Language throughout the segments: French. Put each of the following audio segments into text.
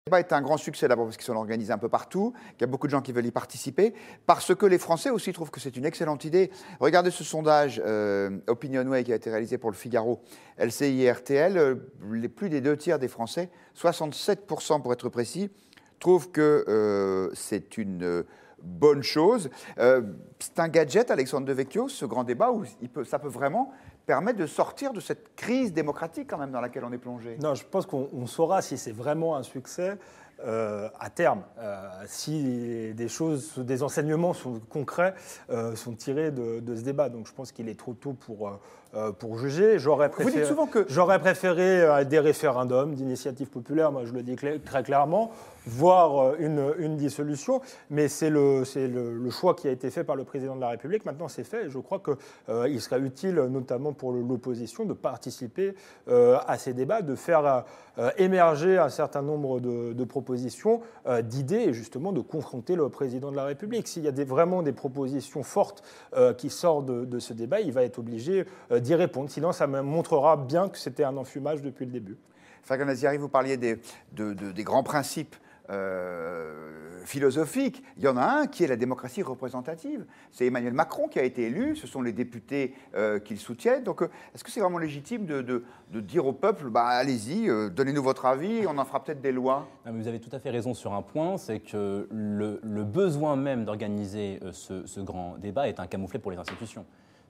Le débat est un grand succès d'abord parce qu'ils sont organisés un peu partout, qu'il y a beaucoup de gens qui veulent y participer, parce que les Français aussi trouvent que c'est une excellente idée. Regardez ce sondage Opinionway qui a été réalisé pour le Figaro, LCI et RTL, plus des 2 tiers des Français, 67% pour être précis, trouvent que c'est une bonne chose. C'est un gadget, Alexandre Devecchio, ce grand débat, où ça peut vraiment permettre de sortir de cette crise démocratique quand même dans laquelle on est plongé. Non, je pense qu'on saura si c'est vraiment un succès à terme, si des enseignements concrets sont tirés de ce débat. Donc je pense qu'il est trop tôt pour juger. J'aurais préféré des référendums d'initiative populaire, moi je le dis très clairement, voire une dissolution, mais c'est le choix qui a été fait par le président de la République. Maintenant c'est fait et je crois qu'il serait utile, notamment pour l'opposition, de participer à ces débats, de faire émerger un certain nombre de propositions, d'idées et justement de confronter le président de la République. S'il y a vraiment des propositions fortes qui sortent de ce débat, il va être obligé d'y répondre. Sinon, ça me montrera bien que c'était un enfumage depuis le début. Fargan Aziari, vous parliez des grands principes philosophique. Il y en a un qui est la démocratie représentative. C'est Emmanuel Macron qui a été élu, ce sont les députés qui le soutiennent. Donc, est-ce que c'est vraiment légitime de dire au peuple, allez-y, donnez-nous votre avis, on en fera peut-être des lois? Non, mais vous avez tout à fait raison sur un point, c'est que le besoin même d'organiser ce grand débat est un camouflet pour les institutions.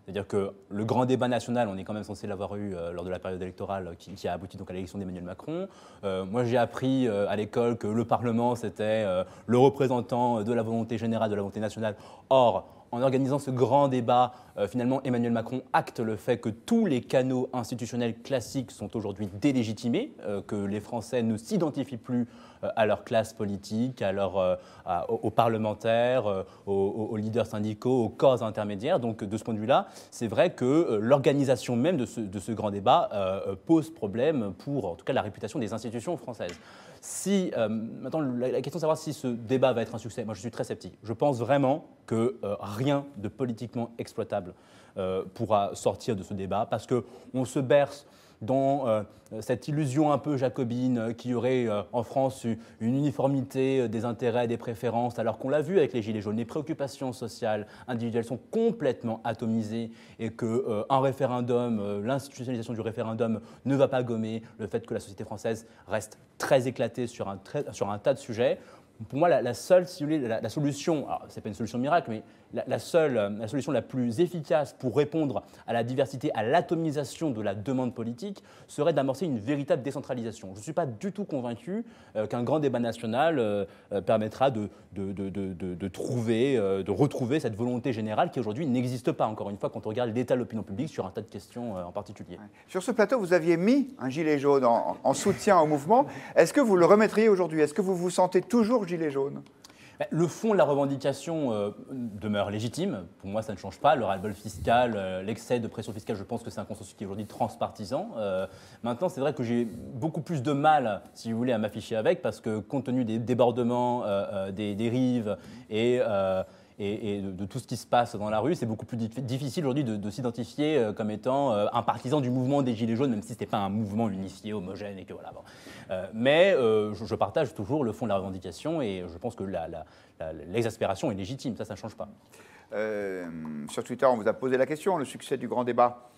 C'est-à-dire que le grand débat national, on est quand même censé l'avoir eu lors de la période électorale qui a abouti donc à l'élection d'Emmanuel Macron. Moi, j'ai appris à l'école que le Parlement, c'était le représentant de la volonté générale, de la volonté nationale. Or, en organisant ce grand débat, finalement, Emmanuel Macron acte le fait que tous les canaux institutionnels classiques sont aujourd'hui délégitimés, que les Français ne s'identifient plus à leur classe politique, aux parlementaires, aux leaders syndicaux, aux corps intermédiaires. Donc, de ce point de vue-là, c'est vrai que l'organisation même de ce grand débat pose problème pour, en tout cas, la réputation des institutions françaises. Maintenant, la question de savoir si ce débat va être un succès, moi je suis très sceptique. Je pense vraiment que rien de politiquement exploitable pourra sortir de ce débat parce qu'on se berce dans cette illusion un peu jacobine qu'il y aurait en France une uniformité des intérêts, des préférences, alors qu'on l'a vu avec les Gilets jaunes, les préoccupations sociales individuelles sont complètement atomisées et qu'un référendum, l'institutionnalisation du référendum ne va pas gommer le fait que la société française reste très éclatée sur un tas de sujets. Pour moi, la seule, si vous voulez, la solution, alors ce n'est pas une solution miracle, mais la solution la plus efficace pour répondre à la diversité, à l'atomisation de la demande politique, serait d'amorcer une véritable décentralisation. Je ne suis pas du tout convaincu qu'un grand débat national permettra de retrouver cette volonté générale qui aujourd'hui n'existe pas, encore une fois, quand on regarde l'état de l'opinion publique sur un tas de questions en particulier. Sur ce plateau, vous aviez mis un gilet jaune en soutien au mouvement. Est-ce que vous le remettriez aujourd'hui? Est-ce que vous vous sentez toujours gilet jaune? Le fond de la revendication demeure légitime. Pour moi, ça ne change pas. Le ras-le-bol fiscal, l'excès de pression fiscale, je pense que c'est un consensus qui est aujourd'hui transpartisan. Maintenant, c'est vrai que j'ai beaucoup plus de mal, si vous voulez, à m'afficher avec, parce que compte tenu des débordements, des dérives et de tout ce qui se passe dans la rue, c'est beaucoup plus difficile aujourd'hui de s'identifier comme étant un partisan du mouvement des Gilets jaunes, même si ce n'était pas un mouvement unifié, homogène, et que voilà. Bon. Mais je partage toujours le fond de la revendication et je pense que l'exaspération est légitime, ça ne change pas. Sur Twitter, on vous a posé la question, le succès du grand débat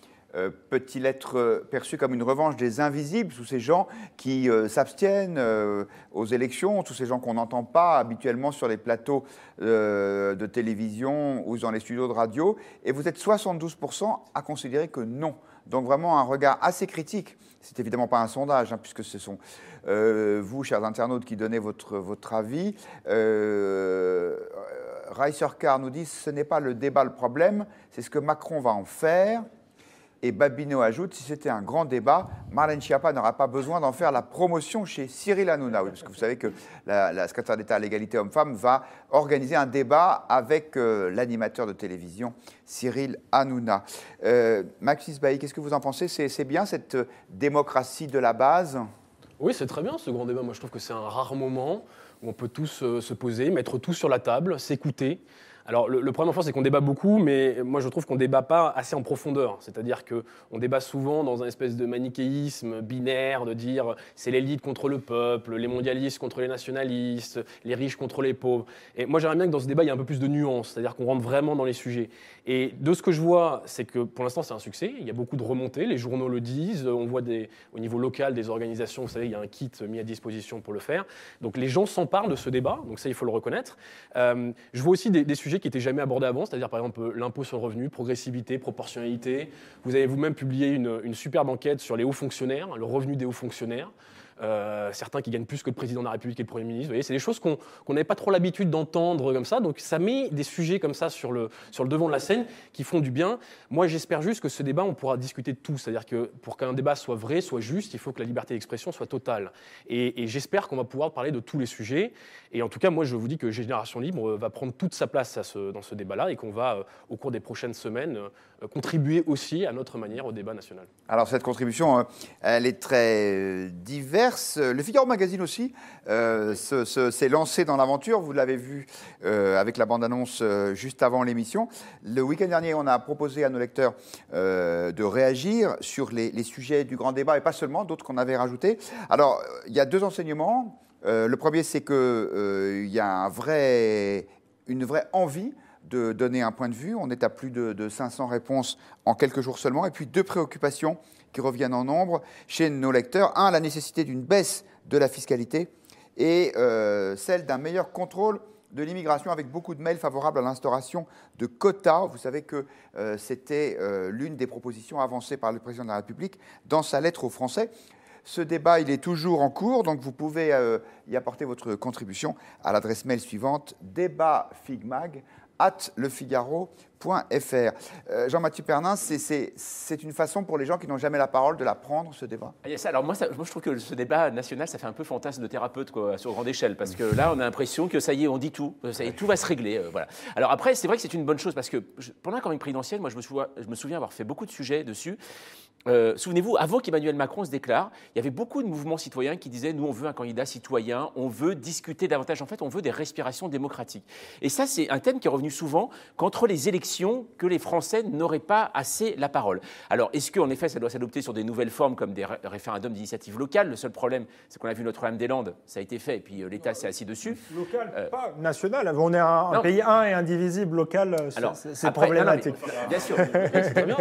peut-il être perçu comme une revanche des invisibles, tous ces gens qui s'abstiennent aux élections, tous ces gens qu'on n'entend pas habituellement sur les plateaux de télévision ou dans les studios de radio, et vous êtes 72% à considérer que non. Donc vraiment un regard assez critique. C'est évidemment pas un sondage, puisque ce sont vous, chers internautes, qui donnez votre avis. Reisercar nous dit « Ce n'est pas le débat le problème, c'est ce que Macron va en faire ». Et Babineau ajoute, si c'était un grand débat, Marlène Schiappa n'aura pas besoin d'en faire la promotion chez Cyril Hanouna. Oui, parce que vous savez que la secrétaire d'État à l'égalité homme-femme va organiser un débat avec l'animateur de télévision Cyril Hanouna. Maxime Bailly, qu'est-ce que vous en pensez? C'est bien cette démocratie de la base? Oui, c'est très bien ce grand débat. Moi, je trouve que c'est un rare moment où on peut tous se poser, mettre tout sur la table, s'écouter, Alors, le problème en France, c'est qu'on débat beaucoup, mais moi, je trouve qu'on ne débat pas assez en profondeur. C'est-à-dire qu'on débat souvent dans un espèce de manichéisme binaire, de dire c'est l'élite contre le peuple, les mondialistes contre les nationalistes, les riches contre les pauvres. Et moi, j'aimerais bien que dans ce débat, il y ait un peu plus de nuances, c'est-à-dire qu'on rentre vraiment dans les sujets. Et de ce que je vois, c'est que pour l'instant, c'est un succès. Il y a beaucoup de remontées, les journaux le disent, on voit au niveau local des organisations, vous savez, il y a un kit mis à disposition pour le faire. Donc les gens s'emparent de ce débat, donc ça, il faut le reconnaître. Je vois aussi des sujets qui n'étaient jamais abordés avant, c'est-à-dire par exemple l'impôt sur le revenu, progressivité, proportionnalité. Vous avez vous-même publié une superbe enquête sur les hauts fonctionnaires, le revenu des hauts fonctionnaires. Certains qui gagnent plus que le président de la République et le Premier ministre. Vous voyez, c'est des choses qu'on n'avait pas trop l'habitude d'entendre comme ça. Donc ça met des sujets comme ça sur le devant de la scène qui font du bien. Moi, j'espère juste que ce débat, on pourra discuter de tout. C'est-à-dire que pour qu'un débat soit vrai, soit juste, il faut que la liberté d'expression soit totale. Et j'espère qu'on va pouvoir parler de tous les sujets. Et en tout cas, moi, je vous dis que Génération Libre va prendre toute sa place dans ce débat-là et qu'on va, au cours des prochaines semaines, contribuer aussi à notre manière au débat national. Alors cette contribution, elle est très diverse. Le Figaro Magazine aussi s'est lancé dans l'aventure. Vous l'avez vu avec la bande-annonce juste avant l'émission. Le week-end dernier, on a proposé à nos lecteurs de réagir sur les sujets du grand débat et pas seulement, d'autres qu'on avait rajoutés. Alors, il y a 2 enseignements. Le premier, c'est qu'il y a une vraie envie de donner un point de vue. On est à plus de 500 réponses en quelques jours seulement. Et puis 2 préoccupations qui reviennent en nombre chez nos lecteurs. 1, la nécessité d'une baisse de la fiscalité et celle d'un meilleur contrôle de l'immigration avec beaucoup de mails favorables à l'instauration de quotas. Vous savez que c'était l'une des propositions avancées par le président de la République dans sa lettre aux Français. Ce débat, il est toujours en cours, donc vous pouvez y apporter votre contribution à l'adresse mail suivante, débatfigmag@lefigaro.fr. Jean-Mathieu Pernin, c'est une façon pour les gens qui n'ont jamais la parole de la prendre, ce débat. Alors moi, je trouve que ce débat national, ça fait un peu fantasme de thérapeute quoi, sur grande échelle, parce que là, on a l'impression que ça y est, on dit tout, ça y est, tout va se régler. Voilà. Alors après, c'est vrai que c'est une bonne chose, parce que pendant la campagne présidentielle, moi, je me souviens avoir fait beaucoup de sujets dessus. Souvenez-vous, avant qu'Emmanuel Macron se déclare, il y avait beaucoup de mouvements citoyens qui disaient « nous, on veut un candidat citoyen, on veut discuter davantage, en fait, on veut des respirations démocratiques ». Et ça, c'est un thème qui est revenu souvent contre les élections, que les Français n'auraient pas assez la parole. Alors, est-ce qu'en effet, ça doit s'adopter sur des nouvelles formes comme des référendums d'initiative locale? Le seul problème, c'est qu'on a vu Notre-Dame-des-Landes, ça a été fait, et puis l'État s'est assis dessus. Local, pas national. On est un pays un et indivisible local, c'est problématique. Bien sûr,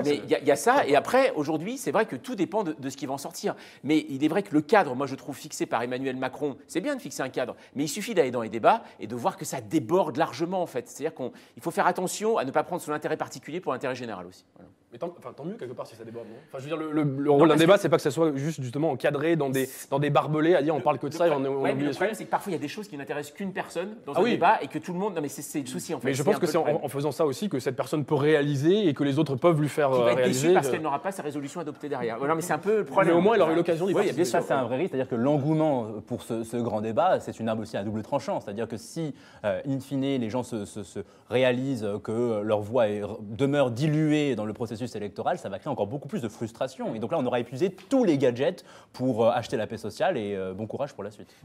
mais il y a ça, et après, aujourd'hui, c'est vrai que tout dépend de ce qui va en sortir. Mais il est vrai que le cadre, moi je trouve fixé par Emmanuel Macron, c'est bien de fixer un cadre, mais il suffit d'aller dans les débats et de voir que ça déborde largement en fait. C'est-à-dire qu'il faut faire attention à ne pas prendre son intérêt particulier pour l'intérêt général aussi. Voilà. Mais tant mieux quelque part si ça déborde, non? Enfin, je veux dire, le rôle d'un débat, c'est pas que ça soit juste justement encadré dans des barbelés à dire on parle que de ça et on oublie le le problème, c'est que parfois il y a des choses qui n'intéressent qu'une personne dans un débat et que tout le monde. Non, mais c'est le souci en fait. Mais je pense que c'est en faisant ça aussi que cette personne peut réaliser et que les autres peuvent lui faire qui va être réaliser. Déçue parce qu'elle n'aura pas sa résolution adoptée derrière. Non, mais c'est un peu le problème. Mais au moins, elle aura eu l'occasion d'y participer. Ça, c'est un vrai risque. C'est-à-dire que l'engouement pour ce grand débat, c'est une arme aussi à double tranchant. C'est-à-dire que si, in fine, les gens se réalisent que leur voix demeure diluée dans le processus électoral, ça va créer encore beaucoup plus de frustration. Et donc là, on aura épuisé tous les gadgets pour acheter la paix sociale et bon courage pour la suite.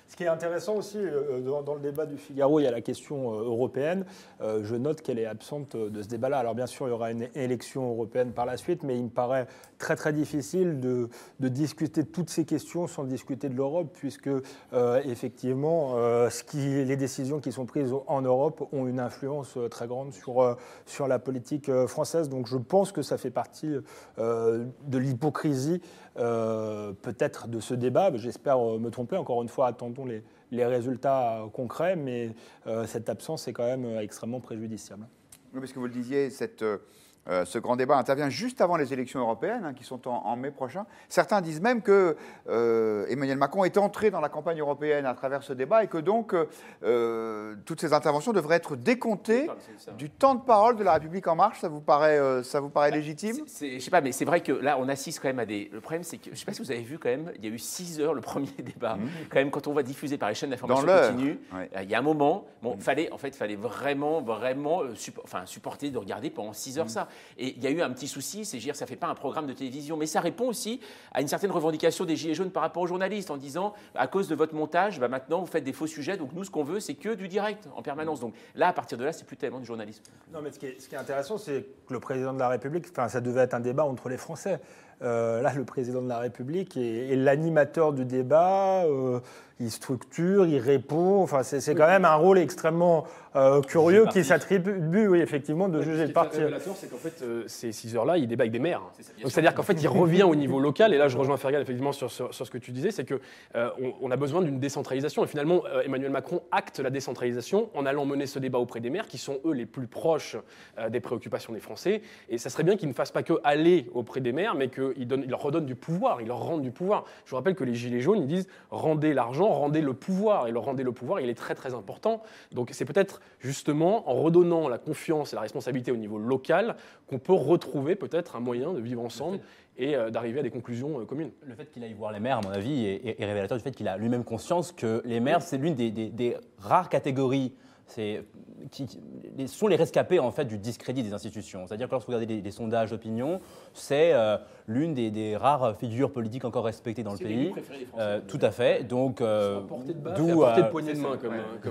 Ce qui est intéressant aussi, dans le débat du Figaro, il y a la question européenne. Je note qu'elle est absente de ce débat-là. Alors bien sûr, il y aura une élection européenne par la suite, mais il me paraît très très difficile de discuter de toutes ces questions sans discuter de l'Europe, puisque effectivement, les décisions qui sont prises en Europe ont une influence très grande sur la politique française. Donc je pense que ça fait partie de l'hypocrisie peut-être de ce débat. J'espère me tromper. Encore une fois, attendons les résultats concrets, mais cette absence est quand même extrêmement préjudiciable. Oui, parce que vous le disiez, ce grand débat intervient juste avant les élections européennes, qui sont en mai prochain. Certains disent même que Emmanuel Macron est entré dans la campagne européenne à travers ce débat et que donc toutes ces interventions devraient être décomptées du temps de parole de la République En Marche. Ça vous paraît légitime? Je ne sais pas, mais c'est vrai que là, on assiste quand même à des... Le problème, c'est que, je ne sais pas si vous avez vu quand même, il y a eu 6 heures le premier débat. Quand même, quand on va diffuser par les chaînes d'information continue, il y a un moment, fallait vraiment supporter de regarder pendant 6 heures ça. Et il y a eu un petit souci, c'est dire ça ne fait pas un programme de télévision, mais ça répond aussi à une certaine revendication des Gilets jaunes par rapport aux journalistes en disant à cause de votre montage, maintenant vous faites des faux sujets, donc nous ce qu'on veut c'est que du direct en permanence. Donc là, à partir de là, c'est plus tellement du journalisme. Non, mais ce qui est intéressant, c'est que le président de la République, ça devait être un débat entre les Français. Là, le président de la République est l'animateur du débat, il structure, il répond. Enfin, c'est quand même un rôle extrêmement curieux qui s'attribue, oui, effectivement, de juger le parti. Ce qui est révélateur, c'est qu'en fait, ces 6 heures-là, il débat avec des maires. C'est-à-dire qu'en fait, il revient au niveau local. Et là, je rejoins Fergal, effectivement, sur ce que tu disais, c'est qu'on a besoin d'une décentralisation. Et finalement, Emmanuel Macron acte la décentralisation en allant mener ce débat auprès des maires, qui sont, eux, les plus proches des préoccupations des Français. Et ça serait bien qu'ils ne fassent pas que aller auprès des maires, mais qu'ils leur redonnent du pouvoir, ils leur rendent du pouvoir. Je vous rappelle que les Gilets jaunes, ils disent « rendez l'argent, rendez le pouvoir ». Et leur rendez le pouvoir, il est très, très important. Donc, c'est peut-être justement en redonnant la confiance et la responsabilité au niveau local qu'on peut retrouver peut-être un moyen de vivre ensemble et d'arriver à des conclusions communes. Le fait qu'il aille voir les maires, à mon avis, est révélateur du fait qu'il a lui-même conscience que les maires, c'est l'une des rares catégories qui sont les rescapés en fait, du discrédit des institutions. C'est-à-dire que lorsque vous regardez les sondages d'opinion, c'est l'une des rares figures politiques encore respectées dans le pays. Tout à fait. Donc, d'où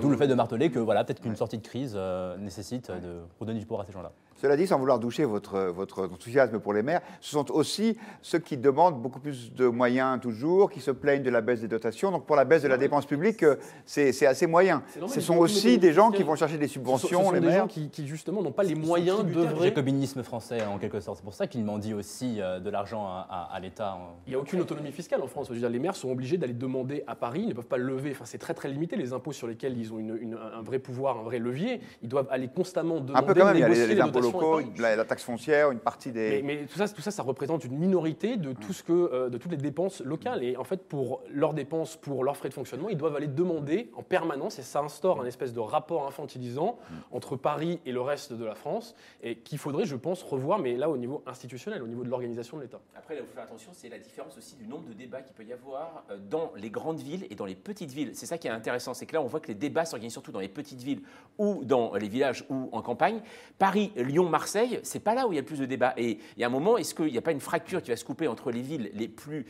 le fait de marteler que voilà, peut-être qu'une sortie de crise nécessite de redonner du pouvoir à ces gens-là. Cela dit, sans vouloir doucher votre enthousiasme pour les maires, ce sont aussi ceux qui demandent beaucoup plus de moyens toujours, qui se plaignent de la baisse des dotations. Donc pour la baisse de la dépense publique, c'est assez moyen. Ce sont aussi des gens qui vont chercher des subventions, les maires. Qui justement n'ont pas les moyens de le jacobinisme français en quelque sorte. C'est pour ça qu'il mendie aussi de l'argent à l'État. Il n'y a aucune autonomie fiscale en France. Je veux dire, les maires sont obligés d'aller demander à Paris, ils ne peuvent pas le lever. Enfin, c'est très très limité les impôts sur lesquels ils ont un vrai pouvoir, un vrai levier. Ils doivent aller constamment demander. Un peu quand même, il y a les impôts locaux, la taxe foncière, une partie des. Mais tout ça, ça représente une minorité de de toutes les dépenses locales. Et en fait, pour leurs dépenses, pour leurs frais de fonctionnement, ils doivent aller demander en permanence. Et ça instaure un espèce de rapport infantilisant entre Paris et le reste de la France, et qu'il faudrait, je pense, revoir, mais là au niveau institutionnel, au niveau de l'organisation de l'État. Après, là où il faut faire attention, c'est la différence aussi du nombre de débats qu'il peut y avoir dans les grandes villes et dans les petites villes. C'est ça qui est intéressant, c'est que là, on voit que les débats s'organisent surtout dans les petites villes ou dans les villages ou en campagne. Paris, Lyon, Marseille, c'est pas là où il y a le plus de débats. Et il y a un moment, est-ce qu'il n'y a pas une fracture qui va se couper entre les villes les plus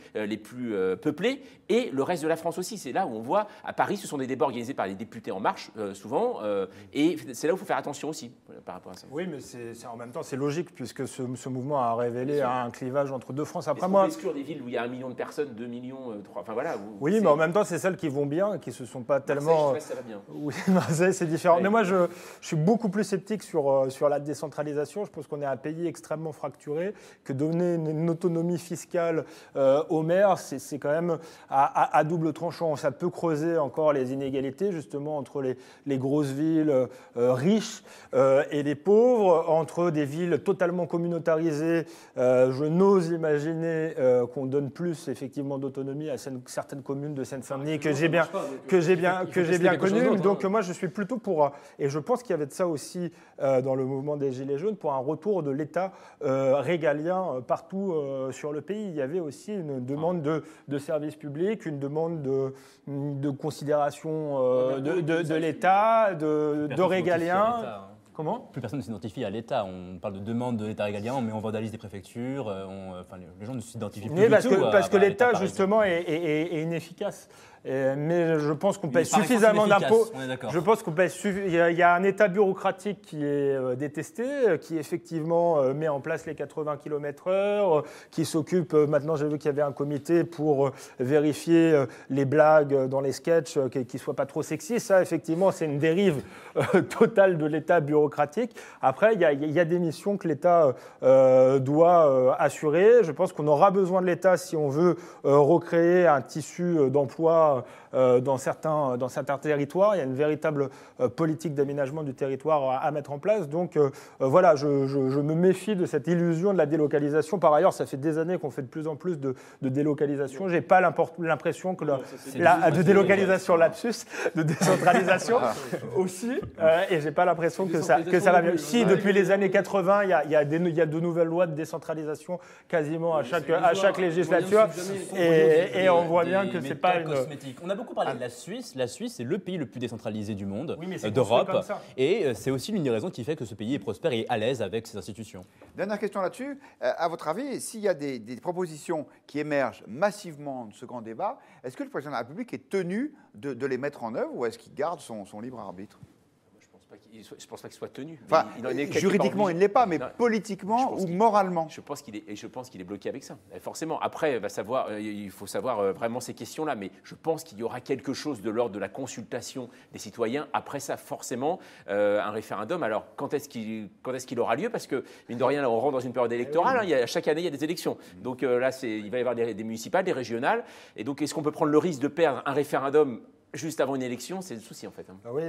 peuplées et le reste de la France aussi? C'est là où on voit, à Paris, ce sont des débats organisés par les députés En Marche, souvent, et c'est là où il faut faire attention aussi par rapport à ça. Oui, mais en même temps, c'est logique, puisque ce mouvement a révélé un clivage entre deux France. Après, on peut exclure des villes où il y a 1 million de personnes, 2 millions, 3, enfin voilà. Oui, mais en même temps, c'est celles qui vont bien, qui se sont pas tellement. Marseille, ça va bien. Oui, Marseille, c'est différent. Oui. Mais moi, je suis beaucoup plus sceptique sur la décentralisation. Je pense qu'on est un pays extrêmement fracturé, que donner une autonomie fiscale aux maires, c'est quand même à double tranchant. Ça peut creuser encore les inégalités, justement, entre les grosses villes riches et les pauvres, entre des villes totalement communautarisées. Je n'ose imaginer qu'on donne plus, effectivement, d'autonomie à certaines communes de Seine-Saint-Denis que j'ai bien connues. Donc moi, je suis plutôt pour, et je pense qu'il y avait de ça aussi dans le mouvement des Gilets jaunes, pour un retour de l'État régalien partout sur le pays. Il y avait aussi une demande de services publics, une demande de considération de l'État, de régalien. Comment ? Plus personne ne s'identifie à l'État. On parle de demande de l'État régalien, mais on vandalise des préfectures. Les gens ne s'identifient plus du tout. Parce que l'État, justement, est inefficace. Mais je pense qu'on paye suffisamment d'impôts. Je pense qu'on paye. Il y a un État bureaucratique qui est détesté, qui effectivement met en place les 80 km/h, qui s'occupe. Maintenant, j'ai vu qu'il y avait un comité pour vérifier les blagues dans les sketchs, qui ne soient pas trop sexy. Ça, effectivement, c'est une dérive totale de l'État bureaucratique. Après, il y a des missions que l'État doit assurer. Je pense qu'on aura besoin de l'État si on veut recréer un tissu d'emploi dans certains territoires. Il y a une véritable politique d'aménagement du territoire à mettre en place. Donc voilà, je me méfie de cette illusion de la délocalisation. Par ailleurs, ça fait des années qu'on fait de plus en plus de délocalisation. Je n'ai pas l'impression que de délocalisation, lapsus, de décentralisation aussi. Et je n'ai pas l'impression que ça va mieux. Si, depuis les années 80, il y a de nouvelles lois de décentralisation quasiment à chaque législature. Et on voit bien que ce n'est pas une... politique. On a beaucoup parlé de la Suisse. La Suisse, c'est le pays le plus décentralisé du monde, Oui, mais c'est d'Europe. construit comme ça. Et c'est aussi l'une des raisons qui fait que ce pays est prospère et à l'aise avec ses institutions. Dernière question là-dessus. À votre avis, s'il y a des propositions qui émergent massivement de ce grand débat, est-ce que le président de la République est tenu de les mettre en œuvre ou est-ce qu'il garde son libre arbitre? Je ne pense pas qu'il soit tenu. Enfin, Il en est quelque juridiquement, part il ne l'est pas, mais Non, politiquement pense ou qu'il- moralement. Je pense qu'il est bloqué avec ça. Forcément. Après, il faut savoir vraiment ces questions-là. Mais je pense qu'il y aura quelque chose de l'ordre de la consultation des citoyens. Après ça, forcément, un référendum. Alors, quand est-ce qu'il aura lieu? Parce que, mine de rien, là, on rentre dans une période électorale. Hein, chaque année, il y a des élections. Donc là, il va y avoir des municipales, des régionales. Et donc, est-ce qu'on peut prendre le risque de perdre un référendum juste avant une élection? C'est le souci, en fait. Hein. Ah oui,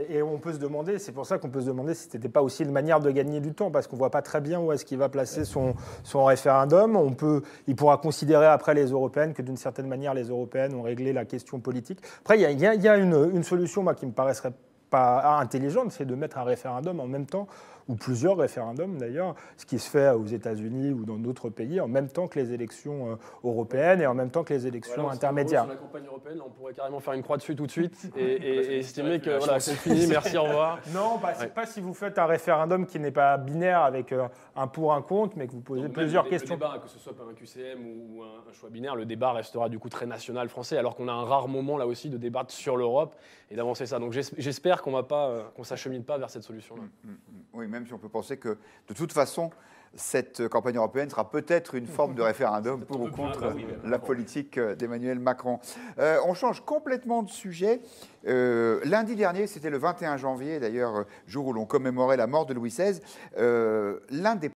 et on peut se demander, c'est pour ça qu'on peut se demander si ce n'était pas aussi une manière de gagner du temps, parce qu'on ne voit pas très bien où est-ce qu'il va placer son référendum. Il pourra considérer après les européennes que d'une certaine manière, les européennes ont réglé la question politique. Après, il y a une solution moi, qui me paraîtrait pas intelligente, c'est de mettre un référendum en même temps, ou plusieurs référendums d'ailleurs, ce qui se fait aux États-Unis ou dans d'autres pays, en même temps que les élections européennes et en même temps que les élections intermédiaires. Sur la campagne européenne, là, on pourrait carrément faire une croix dessus tout de suite et estimer que voilà, c'est fini, merci, au revoir. Non, pas si vous faites un référendum qui n'est pas binaire avec un pour, un contre, mais que vous posez plusieurs questions. Le débat, que ce soit par un QCM ou un choix binaire, le débat restera du coup très national français, alors qu'on a un rare moment là aussi de débattre sur l'Europe et d'avancer ça. Donc j'espère qu'on ne s'achemine pas vers cette solution-là. Oui, même si on peut penser que de toute façon, cette campagne européenne sera peut-être une forme de référendum pour ou contre la politique d'Emmanuel Macron. On change complètement de sujet. Lundi dernier, c'était le 21 janvier, d'ailleurs, jour où l'on commémorait la mort de Louis XVI, l'un des